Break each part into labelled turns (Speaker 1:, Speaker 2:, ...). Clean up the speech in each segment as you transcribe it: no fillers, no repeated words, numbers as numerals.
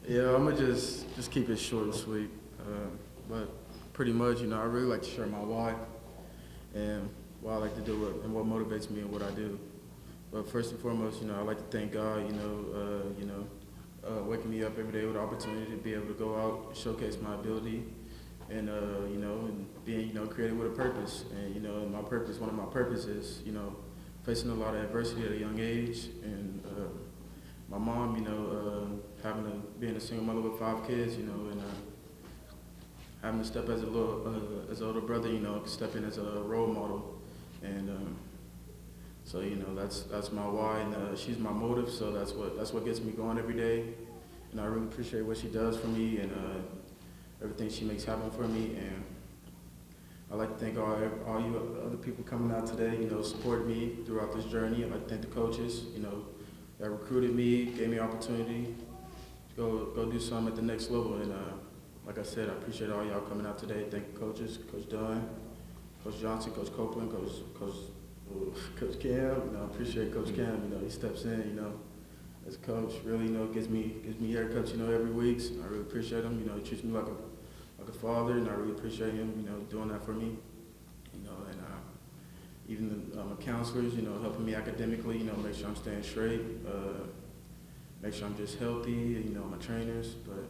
Speaker 1: Yeah, I'm gonna just keep it short and sweet. But pretty much, I really like to share my why and what I like to do and what motivates me and what I do. But first and foremost, I like to thank God, waking me up every day with the opportunity to be able to go out, showcase my ability, and and being created with a purpose. And my purpose, one of my purposes, facing a lot of adversity at a young age, and my mom, being a single mother with 5 kids, and having to step as an older brother, step in as a role model, and so that's my why, and she's my motive. So that's what gets me going every day, and I really appreciate what she does for me and everything she makes happen for me. And I'd like to thank all you other people coming out today, supporting me throughout this journey. I'd like to thank the coaches, that recruited me, gave me opportunity to go do something at the next level. And like I said, I appreciate all y'all coming out today. Thank you, coaches, Coach Dunn, Coach Johnson, Coach Copeland, Coach Cam. I appreciate Coach Cam. He steps in, as a coach, really, gives me haircuts, every week. So I really appreciate him. He treats me like a father, and I really appreciate him, doing that for me. And even my counselors, helping me academically, make sure I'm staying straight, make sure I'm just healthy, and, my trainers. But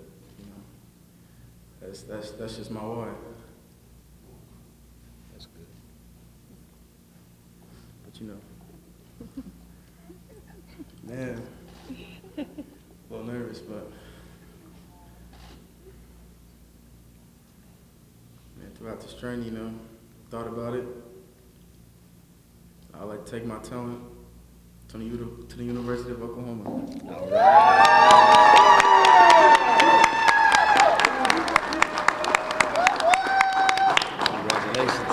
Speaker 1: that's just my why.
Speaker 2: That's good.
Speaker 1: But man, a little nervous, but man, throughout this journey, thought about it. I like to take my talent to the University of Oklahoma.
Speaker 2: All right. Congratulations.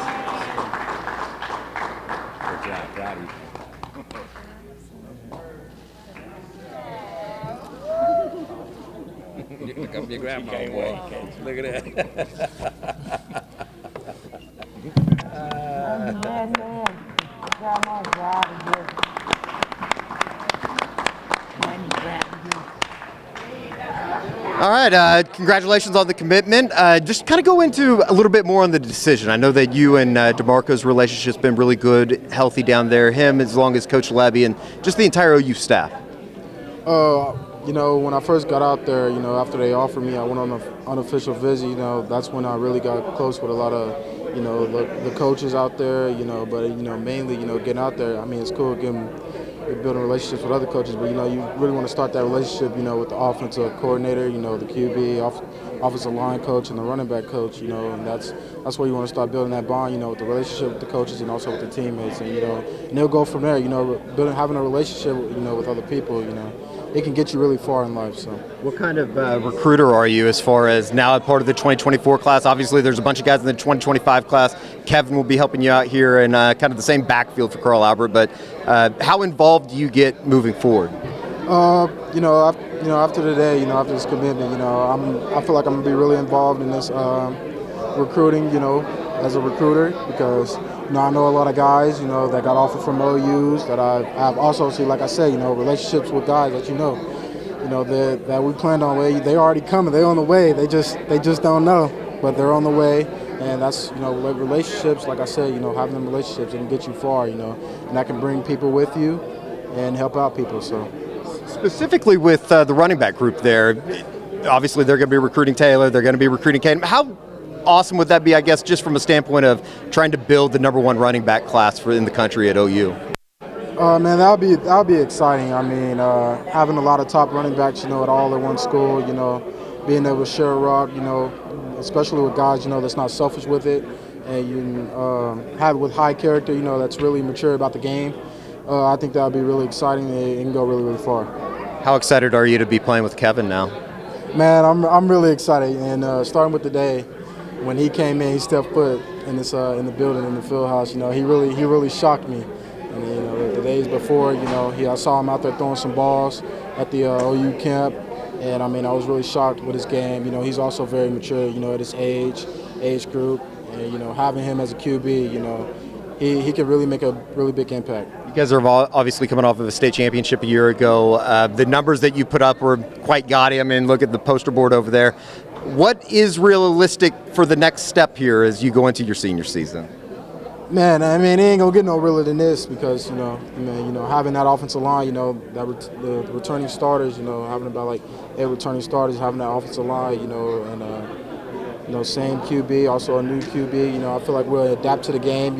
Speaker 2: Good job, proud of you. Look up your grandma, boy. Look at that.
Speaker 3: All right, congratulations on the commitment. Just kind of go into a little bit more on the decision. I know that you and DeMarco's relationship's been really good, healthy down there. Him, as long as Coach Labby, and just the entire OU staff.
Speaker 4: When I first got out there, after they offered me, I went on an unofficial visit. That's when I really got close with a lot of, the coaches out there. But mainly, getting out there. I mean, it's cool building relationships with other coaches, but you really want to start that relationship, with the offensive coordinator, the QB, offensive line coach, and the running back coach. And that's where you want to start building that bond, with the relationship with the coaches and also with the teammates, and and they'll go from there. Having a relationship, with other people, it can get you really far in life. So,
Speaker 3: what kind of recruiter are you as far as now a part of the 2024 class? Obviously, there's a bunch of guys in the 2025 class. Kevin will be helping you out here in kind of the same backfield for Carl Albert. But how involved do you get moving forward?
Speaker 4: After today, after this commitment, I feel like I'm gonna be really involved in this recruiting, as a recruiter, because I know a lot of guys, that got offered from OUs that I've also seen, like I said, relationships with guys that that we planned on. They already coming, they on the way. They just don't know, but they're on the way, and that's relationships. Like I said, having them relationships can get you far, and that can bring people with you and help out people. So
Speaker 3: specifically with the running back group there, obviously they're going to be recruiting Taylor, they're going to be recruiting Caden. How awesome would that be, I guess, just from a standpoint of trying to build the #1 running back class in the country at OU?
Speaker 4: Man, that'll be exciting. I mean, having a lot of top running backs, at all at one school, being able to share a rock, especially with guys, that's not selfish with it, and you have with high character, that's really mature about the game. I think that'll be really exciting. It can go really, really far.
Speaker 3: How excited are you to be playing with Kevin now?
Speaker 4: Man, I'm really excited, and starting with the day. When he came in, he stepped foot in in the building, in the field house. He really shocked me. And the days before, I saw him out there throwing some balls at the OU camp, and I was really shocked with his game. He's also very mature. At his age group, and having him as a QB, he can really make a really big impact.
Speaker 3: You guys are obviously coming off of a state championship a year ago. The numbers that you put up were quite gaudy. I mean, look at the poster board over there. What is realistic for the next step here as you go into your senior season?
Speaker 4: Man, I mean, it ain't gonna get no realer than this because having that offensive line, the returning starters, having about like 8 returning starters, having that offensive line, and same QB, also a new QB. I feel like we'll adapt to the game,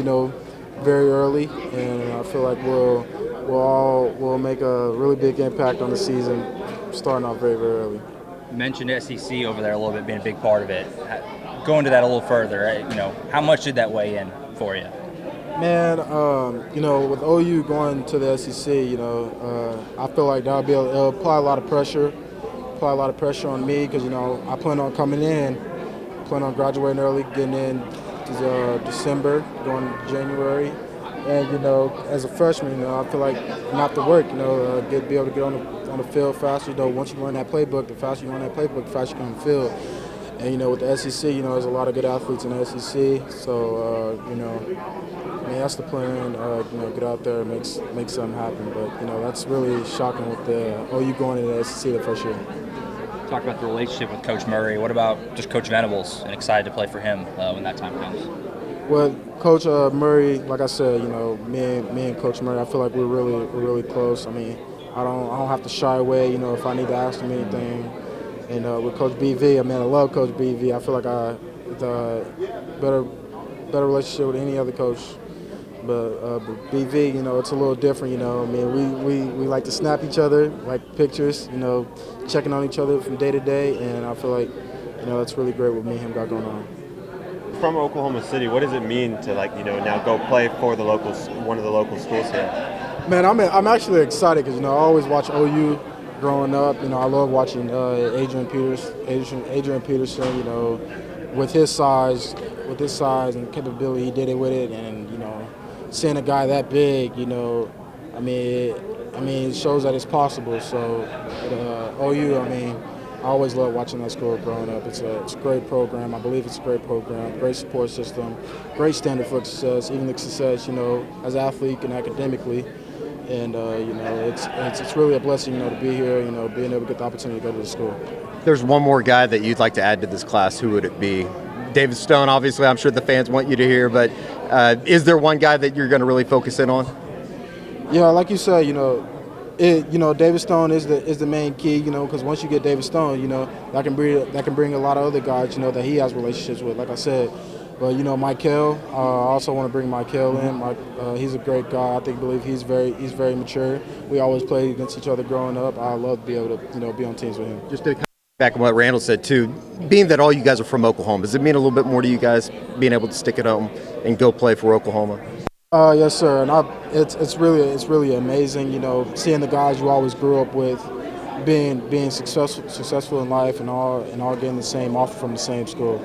Speaker 4: very early, and I feel like we'll make a really big impact on the season, starting off very, very early.
Speaker 5: You mentioned SEC over there a little bit being a big part of it. Go into that a little further. Right? How much did that weigh in for you?
Speaker 4: Man, with OU going to the SEC, I feel like it'll apply a lot of pressure on me because, I plan on coming in, plan on graduating early, getting in December, going to January. And, as a freshman, I feel like I'm have to work, be able to get on the field faster. Once you learn that playbook, the faster you learn that playbook, the faster you can on the field. And, with the SEC, there's a lot of good athletes in the SEC. So, that's the plan, get out there and make something happen. But, that's really shocking with the OU going into the SEC the first year.
Speaker 5: Talk about the relationship with Coach Murray. What about just Coach Venables and excited to play for him when that time comes?
Speaker 4: Well, Coach Murray, like I said, me and Coach Murray, I feel like we're really close. I mean, I don't have to shy away, if I need to ask him anything. And with Coach BV, I love Coach BV. I feel like I have a better relationship with any other coach. But BV, it's a little different, we like to snap each other, like pictures, checking on each other from day to day, and I feel like, that's really great what me and him got going on.
Speaker 6: From Oklahoma City, what does it mean to now go play for one of the local schools here?
Speaker 4: Man, I'm actually excited because I always watch OU growing up. I love watching Adrian Peterson. With his size and capability, he did it with it, and seeing a guy that big, it shows that it's possible. So OU, I always love watching that school growing up. It's a great program. I believe it's a great program, great support system, great standard for success, even the success, as an athlete and academically. And, it's really a blessing, to be here, being able to get the opportunity to go to the school.
Speaker 3: There's one more guy that you'd like to add to this class. Who would it be? David Stone, obviously, I'm sure the fans want you to hear, but is there one guy that you're going to really focus in on?
Speaker 4: Yeah, like you said, David Stone is the main key, because once you get David Stone, that can bring a lot of other guys, that he has relationships with, like I said. But Michael, I also want to bring Michael in. He's a great guy. I believe he's very mature. We always played against each other growing up. I love to be able to be on teams with him.
Speaker 3: Just to come back on what Randall said too, being that all you guys are from Oklahoma, does it mean a little bit more to you guys being able to stick it home and go play for Oklahoma?
Speaker 4: Yes, sir. And it's really amazing. Seeing the guys you always grew up with, being successful in life, and all getting the same offer from the same school.